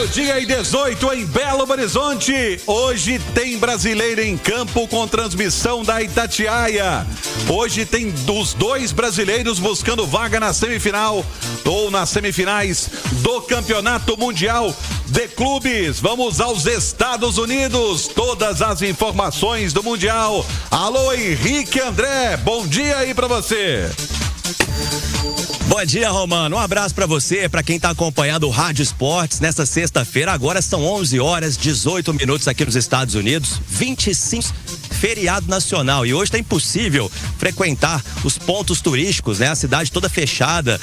Meio-dia e 18 em Belo Horizonte. Hoje tem brasileiro em campo com transmissão da Itatiaia. Hoje tem os dois brasileiros buscando vaga na semifinal ou nas semifinais do Campeonato Mundial de Clubes. Vamos aos Estados Unidos. Todas as informações do Mundial. Alô, Henrique André. Bom dia aí pra você. Bom dia, Romano. Um abraço pra você, pra quem tá acompanhando o Rádio Esportes nesta sexta-feira. Agora são 11 horas, 18 minutos aqui nos Estados Unidos, 25 feriado nacional. E hoje tá impossível frequentar os pontos turísticos, né? A cidade toda fechada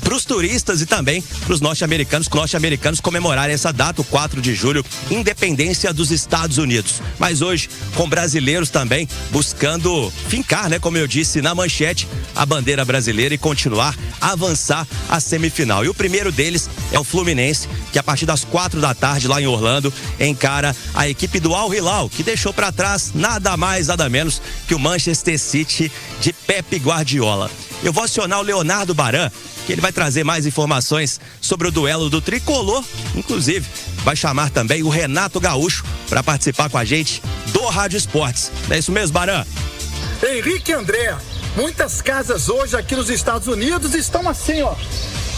para os turistas e também para os norte-americanos comemorarem essa data, o 4 de julho, independência dos Estados Unidos. Mas hoje, com brasileiros também buscando fincar, né, como eu disse, na manchete, a bandeira brasileira e continuar a avançar a semifinal. E o primeiro deles é o Fluminense, que a partir das 4 da tarde lá em Orlando encara a equipe do Al Hilal, que deixou para trás nada mais, nada menos que o Manchester City de Pepe Guardiola. Eu vou acionar o Leonardo Baran, que ele vai trazer mais informações sobre o duelo do Tricolor. Inclusive, vai chamar também o Renato Gaúcho para participar com a gente do Rádio Esportes. Não é isso mesmo, Baran? Henrique André, muitas casas hoje aqui nos Estados Unidos estão assim, ó,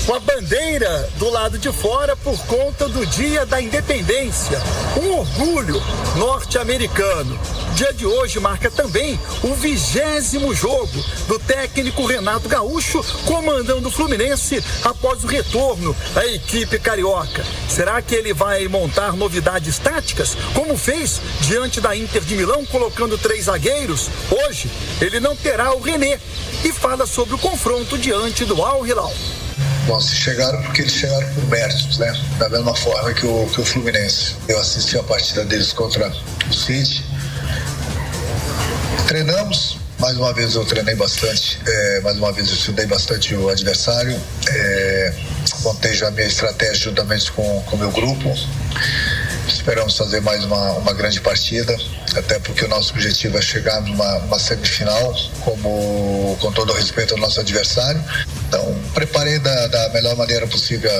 com a bandeira do lado de fora por conta do Dia da Independência. Um orgulho norte-americano. O dia de hoje marca também o 20º jogo do técnico Renato Gaúcho comandando o Fluminense após o retorno à equipe carioca. Será que ele vai montar novidades táticas, como fez diante da Inter de Milão, colocando 3 zagueiros? Hoje ele não terá o René e fala sobre o confronto diante do Al Hilal. Bom, se chegaram porque eles chegaram por méritos, né? Da mesma forma que o Fluminense. Eu assisti a partida deles contra o City. Treinamos, mais uma vez eu treinei bastante, mais uma vez eu estudei bastante o adversário, montei já a minha estratégia juntamente com o meu grupo. Esperamos fazer mais uma grande partida, até porque o nosso objetivo é chegar numa semifinal, com todo o respeito ao nosso adversário. Então, preparei da melhor maneira possível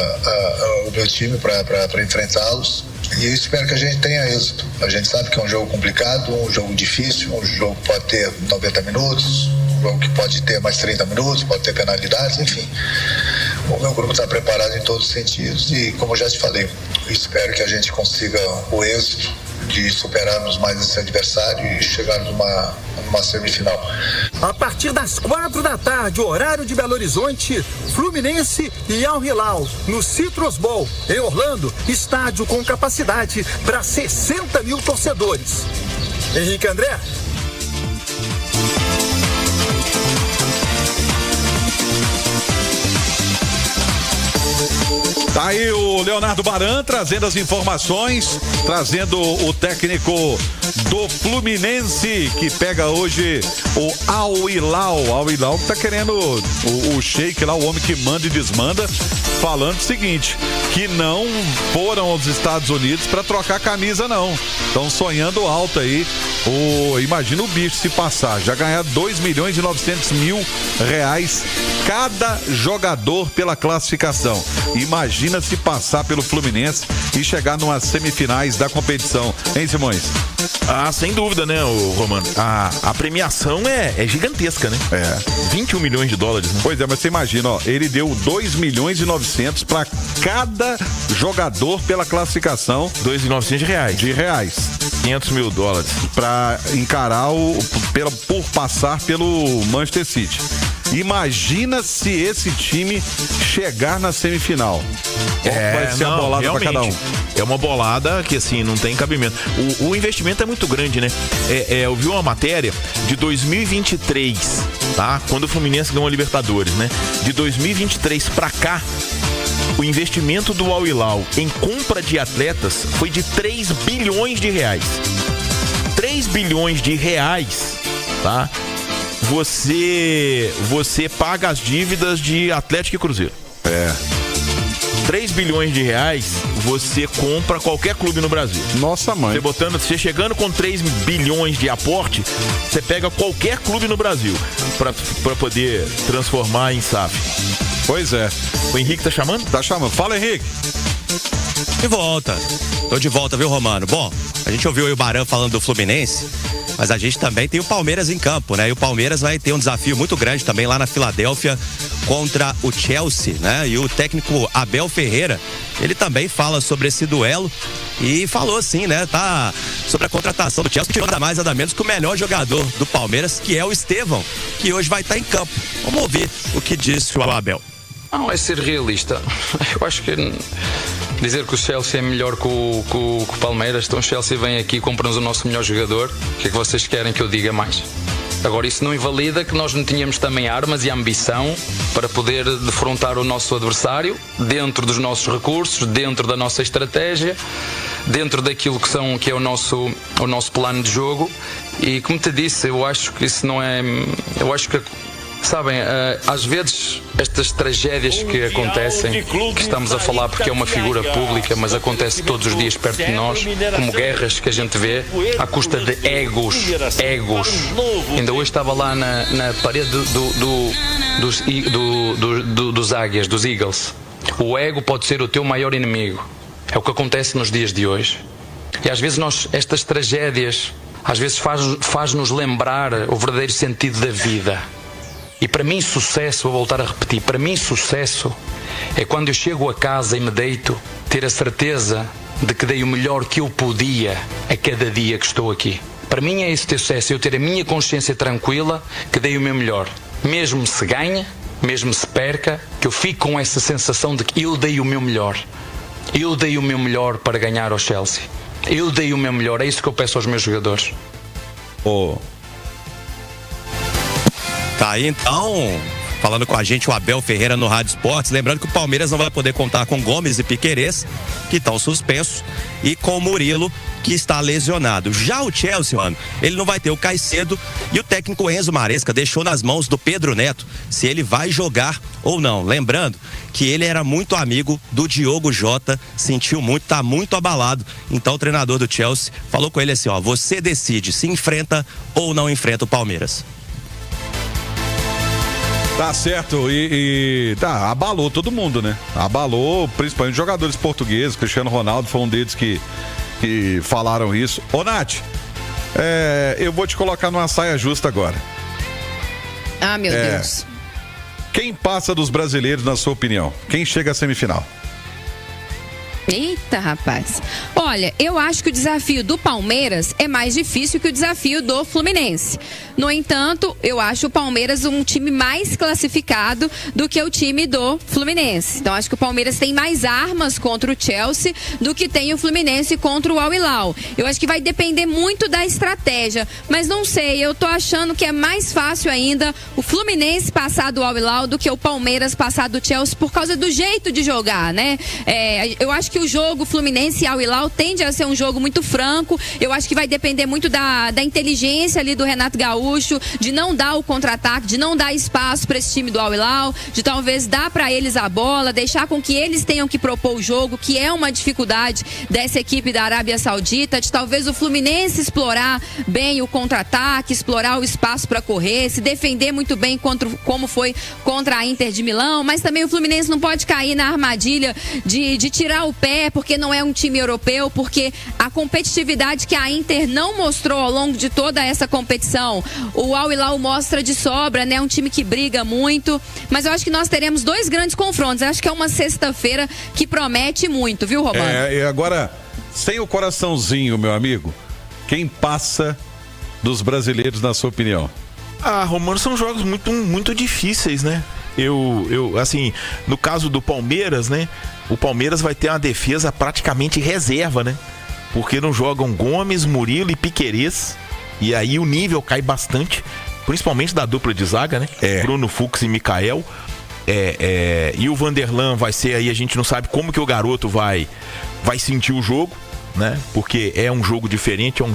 o meu time para enfrentá-los. E eu espero que a gente tenha êxito. A gente sabe que é um jogo complicado, um jogo difícil, um jogo que pode ter 90 minutos, um jogo que pode ter mais 30 minutos, pode ter penalidades, enfim. O meu grupo está preparado em todos os sentidos e, como eu já te falei, eu espero que a gente consiga o êxito de superarmos mais esse adversário e chegarmos numa semifinal. A partir das 4 da tarde, horário de Belo Horizonte, Fluminense e Al Hilal, no Citrus Bowl, em Orlando, estádio com capacidade para 60 mil torcedores. Henrique André. Tá aí o Leonardo Baran trazendo as informações, trazendo o técnico do Fluminense que pega hoje o Al Hilal. Al Hilal que tá querendo o Sheik lá, o homem que manda e desmanda, falando o seguinte, que não foram aos Estados Unidos para trocar camisa não. Estão sonhando alto aí. Imagina o bicho se passar, já ganhar 2.900.000 reais cada jogador pela classificação. Imagina se passar pelo Fluminense e chegar numas semifinais da competição, hein, Simões? Ah, sem dúvida, né, Romano? A premiação é gigantesca, né? 21 milhões de dólares, né? Pois é, mas você imagina, ó, ele deu 2.900.000 para cada jogador pela classificação. 2.900 de reais. 500 mil dólares. Para encarar por passar pelo Manchester City. Imagina se esse time chegar na semifinal. Vai ser a bolada para cada um. É uma bolada que, assim, não tem cabimento. O investimento é muito grande, né? Eu vi uma matéria de 2023, tá? Quando o Fluminense ganhou a Libertadores, né? De 2023 para cá, o investimento do Al Hilal em compra de atletas foi de 3 bilhões de reais. 3 bilhões de reais, tá? Você paga as dívidas de Atlético e Cruzeiro. 3 bilhões de reais, você compra qualquer clube no Brasil. Nossa mãe. Você chegando com 3 bilhões de aporte, você pega qualquer clube no Brasil para poder transformar em SAF. Pois é. O Henrique tá chamando? Tá chamando. Fala, Henrique. De volta. Tô de volta, viu, Romano? Bom, a gente ouviu aí o Baran falando do Fluminense, mas a gente também tem o Palmeiras em campo, né? E o Palmeiras vai ter um desafio muito grande também lá na Filadélfia contra o Chelsea, né? E o técnico Abel Ferreira, ele também fala sobre esse duelo e falou assim, né? Tá sobre a contratação do Chelsea, que nada mais nada menos que o melhor jogador do Palmeiras, que é o Estevão, que hoje vai estar em campo. Vamos ouvir o que disse o Abel. Não, é ser realista. Eu acho que dizer que o Chelsea é melhor que o Palmeiras, então o Chelsea vem aqui e compra-nos o nosso melhor jogador. O que é que vocês querem que eu diga mais? Agora, isso não invalida que nós não tínhamos também armas e ambição para poder defrontar o nosso adversário dentro dos nossos recursos, dentro da nossa estratégia, dentro daquilo que é o nosso plano de jogo. E como te disse, eu acho que isso não é... Eu acho que, sabem, às vezes estas tragédias que acontecem, que estamos a falar porque é uma figura pública, mas acontece todos os dias perto de nós, como guerras que a gente vê, à custa de egos. Ainda hoje estava lá na parede dos águias, dos Eagles. O ego pode ser o teu maior inimigo. É o que acontece nos dias de hoje. E às vezes estas tragédias, às vezes faz-nos lembrar o verdadeiro sentido da vida. E para mim sucesso, vou voltar a repetir, para mim sucesso é quando eu chego a casa e me deito, ter a certeza de que dei o melhor que eu podia a cada dia que estou aqui. Para mim é esse ter sucesso, eu ter a minha consciência tranquila que dei o meu melhor. Mesmo se ganha, mesmo se perca, que eu fico com essa sensação de que eu dei o meu melhor. Eu dei o meu melhor para ganhar ao Chelsea. Eu dei o meu melhor, é isso que eu peço aos meus jogadores. Tá aí então, falando com a gente o Abel Ferreira no Rádio Esportes, lembrando que o Palmeiras não vai poder contar com Gomes e Piquerez, que estão suspensos, e com o Murilo, que está lesionado. Já o Chelsea, mano, ele não vai ter o Caicedo, e o técnico Enzo Maresca deixou nas mãos do Pedro Neto se ele vai jogar ou não. Lembrando que ele era muito amigo do Diogo Jota, sentiu muito, tá muito abalado. Então o treinador do Chelsea falou com ele assim, ó, você decide se enfrenta ou não enfrenta o Palmeiras. Tá certo, abalou todo mundo, né? Abalou principalmente jogadores portugueses. Cristiano Ronaldo foi um deles que falaram isso. Ô, Nath, eu vou te colocar numa saia justa agora. Ah, meu Deus. Quem passa dos brasileiros, na sua opinião? Quem chega à semifinal? Eita, rapaz. Olha, eu acho que o desafio do Palmeiras é mais difícil que o desafio do Fluminense. No entanto, eu acho o Palmeiras um time mais classificado do que o time do Fluminense. Então, acho que o Palmeiras tem mais armas contra o Chelsea do que tem o Fluminense contra o Al Hilal. Eu acho que vai depender muito da estratégia, mas não sei, eu tô achando que é mais fácil ainda o Fluminense passar do Al Hilal do que o Palmeiras passar do Chelsea por causa do jeito de jogar, né? Eu acho que o jogo Fluminense e Al Hilal tende a ser um jogo muito franco. Eu acho que vai depender muito da inteligência ali do Renato Gaúcho, de não dar o contra-ataque, de não dar espaço para esse time do Al Hilal, de talvez dar para eles a bola, deixar com que eles tenham que propor o jogo, que é uma dificuldade dessa equipe da Arábia Saudita, de talvez o Fluminense explorar bem o contra-ataque, explorar o espaço para correr, se defender muito bem como foi contra a Inter de Milão, mas também o Fluminense não pode cair na armadilha de tirar o pé, porque não é um time europeu, porque a competitividade que a Inter não mostrou ao longo de toda essa competição, o Al Hilal mostra de sobra, né? Um time que briga muito, mas eu acho que nós teremos dois grandes confrontos. Eu acho que é uma sexta-feira que promete muito, viu, Romano? E agora, sem o coraçãozinho, meu amigo, quem passa dos brasileiros, na sua opinião? Romano, são jogos muito, muito difíceis, né? Assim, no caso do Palmeiras, né? O Palmeiras vai ter uma defesa praticamente reserva, né? Porque não jogam Gomes, Murilo e Piquerez. E aí o nível cai bastante, principalmente da dupla de zaga, né? Bruno Fux e Mikael. E o Vanderlan vai ser aí, a gente não sabe como que o garoto vai sentir o jogo, né? Porque é um jogo diferente, é um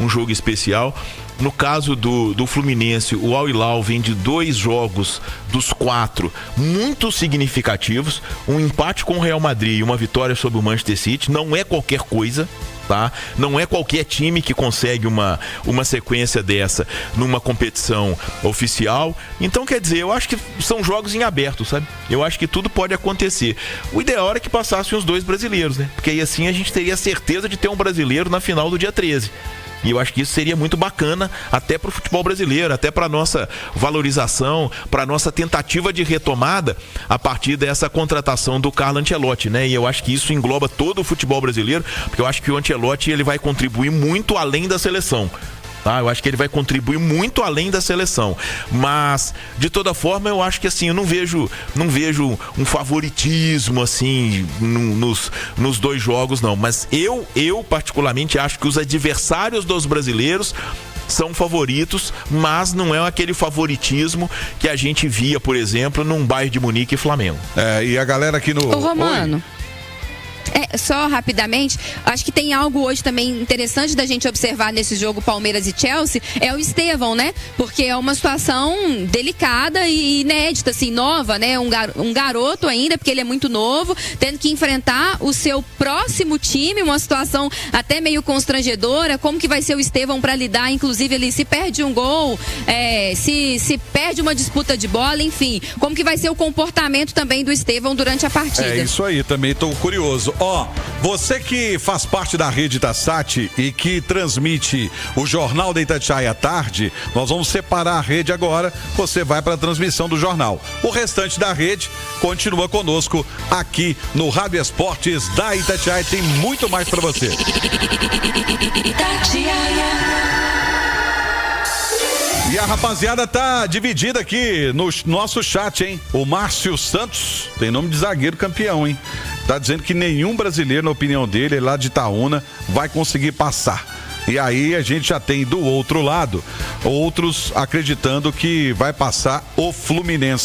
jogo especial. No caso do Fluminense, o Al Hilal vem de 2 jogos dos 4 muito significativos. Um empate com o Real Madrid e uma vitória sobre o Manchester City. Não é qualquer coisa. tá? Não é qualquer time que consegue uma sequência dessa numa competição oficial. Então, quer dizer, eu acho que são jogos em aberto, sabe? Eu acho que tudo pode acontecer. O ideal era que passassem os 2 brasileiros, né? Porque aí assim a gente teria certeza de ter um brasileiro na final do dia 13. E eu acho que isso seria muito bacana até para o futebol brasileiro, até para a nossa valorização, para a nossa tentativa de retomada a partir dessa contratação do Carlo Ancelotti, né? E eu acho que isso engloba todo o futebol brasileiro, porque eu acho que o Ancelotti ele vai contribuir muito além da seleção. Tá? Eu acho que ele vai contribuir muito além da seleção, mas de toda forma eu acho que assim, eu não vejo um favoritismo assim nos 2 jogos não, mas eu particularmente acho que os adversários dos brasileiros são favoritos, mas não é aquele favoritismo que a gente via, por exemplo, num Bayern de Munique e Flamengo. E a galera aqui no... Ô, Romano. Oi. Só rapidamente, acho que tem algo hoje também interessante da gente observar nesse jogo Palmeiras e Chelsea, é o Estevão, né? Porque é uma situação delicada e inédita, assim, nova, né? Um garoto ainda, porque ele é muito novo, tendo que enfrentar o seu próximo time, uma situação até meio constrangedora. Como que vai ser o Estevão para lidar, inclusive, ele se perde um gol, se perde uma disputa de bola, enfim. Como que vai ser o comportamento também do Estevão durante a partida? É isso aí, também tô curioso. Ó, você que faz parte da rede Itasat e que transmite o Jornal da Itatiaia à tarde, nós vamos separar a rede agora, você vai para a transmissão do jornal. O restante da rede continua conosco aqui no Rádio Esportes da Itatiaia, tem muito mais para você. E a rapaziada tá dividida aqui no nosso chat, hein? O Márcio Santos, tem nome de zagueiro campeão, hein? Tá dizendo que nenhum brasileiro, na opinião dele, lá de Itaúna, vai conseguir passar. E aí a gente já tem do outro lado outros acreditando que vai passar o Fluminense.